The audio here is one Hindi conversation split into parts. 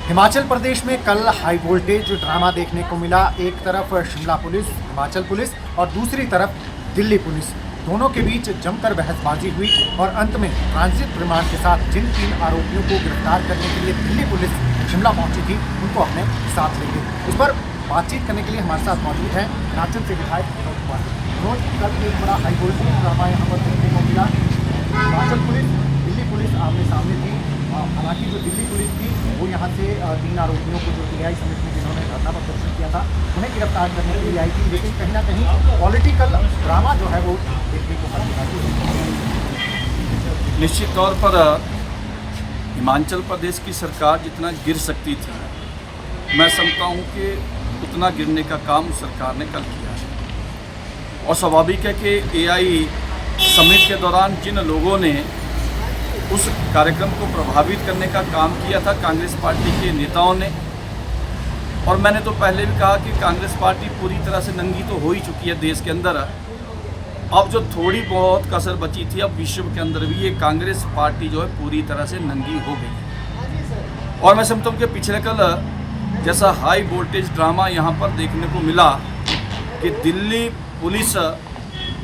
हिमाचल प्रदेश में कल हाई वोल्टेज ड्रामा देखने को मिला। एक तरफ शिमला पुलिस, हिमाचल पुलिस और दूसरी तरफ दिल्ली पुलिस, दोनों के बीच जमकर बहसबाजी हुई और अंत में ट्रांजिट रिमांड के साथ जिन 3 आरोपियों को गिरफ्तार करने के लिए दिल्ली पुलिस शिमला पहुंची थी उनको अपने साथ ले गई। इस पर बातचीत करने के लिए हमारे साथ मौजूद है हिमाचल से विधायक विनोद कुमार। कल एक बड़ा हाई वोल्टेज ड्रामा यहाँ पर देखने को मिला। हिमाचल पुलिस, दिल्ली पुलिस आमने सामने थी। हालांकि जो दिल्ली पुलिस थी वो यहाँ से 3 आरोपियों को जो टीआई समिति में जिन्होंने धरना प्रदर्शन किया था उन्हें गिरफ्तार करने के लिए आई थी, लेकिन कहीं ना कहीं पॉलिटिकल ड्रामा जो है वो देखने को मिला। निश्चित तौर पर हिमाचल प्रदेश की सरकार जितना गिर सकती थी, मैं समझता हूँ कि उतना गिरने का काम उस सरकार ने कल किया है। और स्वाभाविक है कि एआई समिट के दौरान जिन लोगों ने उस कार्यक्रम को प्रभावित करने का काम किया था, कांग्रेस पार्टी के नेताओं ने, और मैंने तो पहले भी कहा कि कांग्रेस पार्टी पूरी तरह से नंगी तो हो ही चुकी है देश के अंदर। अब जो थोड़ी बहुत कसर बची थी, अब विश्व के अंदर भी ये कांग्रेस पार्टी जो है पूरी तरह से नंगी हो गई है। और मैं समझता हूँ कि पिछले कल जैसा हाई वोल्टेज ड्रामा यहाँ पर देखने को मिला कि दिल्ली पुलिस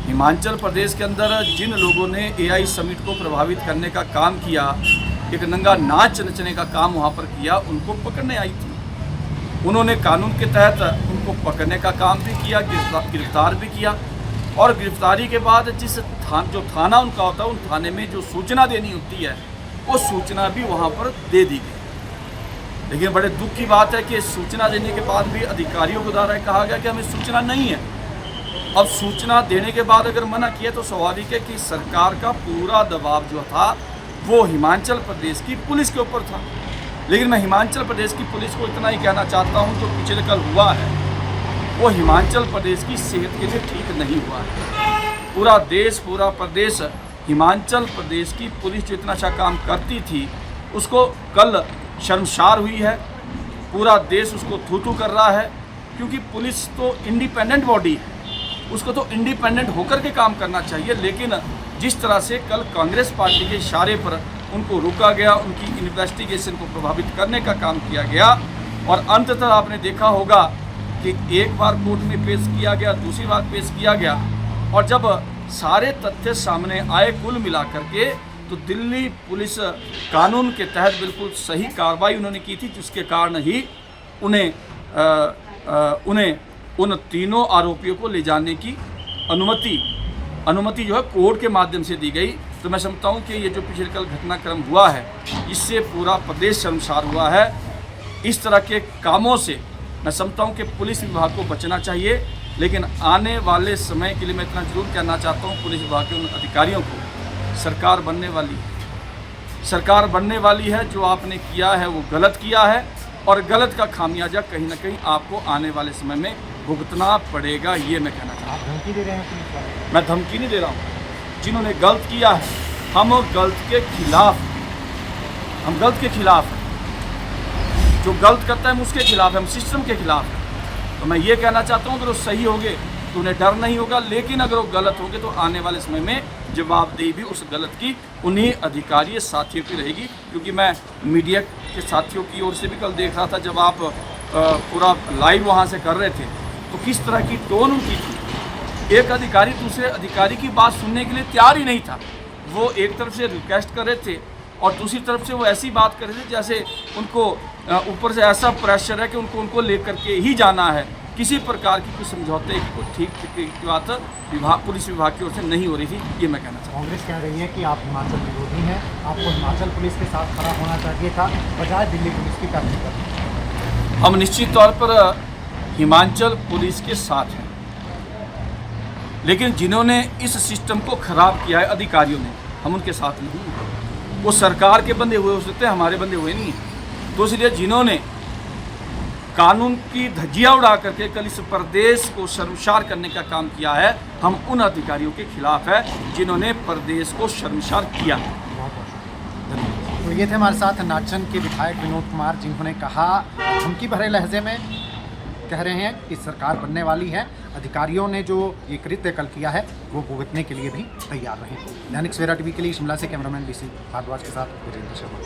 हिमाचल प्रदेश के अंदर जिन लोगों ने एआई समिट को प्रभावित करने का काम किया, एक नंगा नाच नचने का काम वहाँ पर किया, उनको पकड़ने आई थी। उन्होंने कानून के तहत उनको पकड़ने का काम भी किया, गिरफ्तार भी किया। और गिरफ्तारी के बाद जो थाना उनका होता है, उन थाने में जो सूचना देनी होती है वो सूचना भी वहाँ पर दे दी गई। लेकिन बड़े दुख की बात है कि सूचना देने के बाद भी अधिकारियों के द्वारा कहा गया कि हमें सूचना नहीं है। अब सूचना देने के बाद अगर मना किया तो स्वाभाविक है कि सरकार का पूरा दबाव जो था वो हिमाचल प्रदेश की पुलिस के ऊपर था। लेकिन मैं हिमाचल प्रदेश की पुलिस को इतना ही कहना चाहता हूँ, जो पिछले कल हुआ है वो हिमाचल प्रदेश की सेहत के लिए ठीक नहीं हुआ है। पूरा देश, पूरा प्रदेश, हिमाचल प्रदेश की पुलिस जो इतना अच्छा काम करती थी उसको कल शर्मसार हुई है। पूरा देश उसको थू-थू कर रहा है, क्योंकि पुलिस तो इंडिपेंडेंट बॉडी है, उसको तो इंडिपेंडेंट होकर के काम करना चाहिए। लेकिन जिस तरह से कल कांग्रेस पार्टी के इशारे पर उनको रोका गया, उनकी इन्वेस्टिगेशन को प्रभावित करने का काम किया गया, और अंततः आपने देखा होगा कि एक बार कोर्ट में पेश किया गया, दूसरी बार पेश किया गया, और जब सारे तथ्य सामने आए कुल मिलाकर के, तो दिल्ली पुलिस कानून के तहत बिल्कुल सही कार्रवाई उन्होंने की थी, जिसके कारण ही उन्हें उन तीनों आरोपियों को ले जाने की अनुमति जो है कोर्ट के माध्यम से दी गई। तो मैं समझता हूँ कि ये जो पिछले कल घटनाक्रम हुआ है, इससे पूरा प्रदेश शर्मसार हुआ है। इस तरह के कामों से मैं समझता हूँ कि पुलिस विभाग को बचना चाहिए। लेकिन आने वाले समय के लिए मैं इतना जरूर कहना चाहता हूँ, पुलिस विभाग के उन अधिकारियों को, सरकार बनने वाली है। जो आपने किया है वो गलत किया है, और गलत का खामियाजा कहीं ना कहीं आपको आने वाले समय में भुगतना पड़ेगा, ये मैं कहना चाहता हूँ। आप धमकी दे रहे हैं पुलिस वाले? मैं धमकी नहीं दे रहा हूँ। जिन्होंने गलत किया है, हम गलत के खिलाफ हैं। जो गलत करता है हम उसके खिलाफ हैं, हम सिस्टम के खिलाफ हैं। तो मैं ये कहना चाहता हूँ, अगर वो सही होंगे तो उन्हें डर नहीं होगा, लेकिन अगर वो गलत होंगे तो आने वाले समय में जवाबदेही भी उस गलत की उन्हीं अधिकारी साथियों की रहेगी। क्योंकि मैं मीडिया के साथियों की ओर से भी कल देख रहा था, जब आप पूरा लाइव वहाँ से कर रहे थे, तो किस तरह की टोन उनकी थी। एक अधिकारी दूसरे अधिकारी की बात सुनने के लिए तैयार ही नहीं था। वो एक तरफ से रिक्वेस्ट कर रहे थे और दूसरी तरफ से वो ऐसी बात कर रहे थे जैसे उनको ऊपर से ऐसा प्रेशर है कि उनको लेकर के ही जाना है। किसी प्रकार की कुछ समझौते को ठीक की बात पुलिस विभाग की ओर से नहीं हो रही थी, ये मैं कहना चाहता हूँ। कांग्रेस कह रही है कि आप हिमाचल विरोधी हैं, आपको हिमाचल पुलिस के साथ खड़ा होना चाहिए था, बजाय दिल्ली पुलिस की पैरवी करनी। हम निश्चित तौर पर हिमाचल पुलिस के साथ हैं, लेकिन जिन्होंने इस सिस्टम को खराब किया है अधिकारियों ने, हम उनके साथ नहीं हैं। वो सरकार के बंदे हुए हो सकते हैं, हमारे बंदे हुए नहीं हैं। तो इसलिए जिन्होंने कानून की धज्जियां उड़ा करके कल इस प्रदेश को शर्मसार करने का काम किया है, हम उन अधिकारियों के खिलाफ है जिन्होंने प्रदेश को शर्मसार किया। तो ये थे हमारे साथ नाचन के विधायक विनोद कुमार, जिन्होंने कहा, धमकी भरे लहजे में कह रहे हैं कि सरकार बनने वाली है, अधिकारियों ने जो ये कृत्य कल किया है वो भुगतने के लिए भी तैयार रहे। दैनिक सवेरा टीवी के लिए शिमला से कैमरामैन बीसी भारद्वाज के साथ विजेंद्र शर्मा।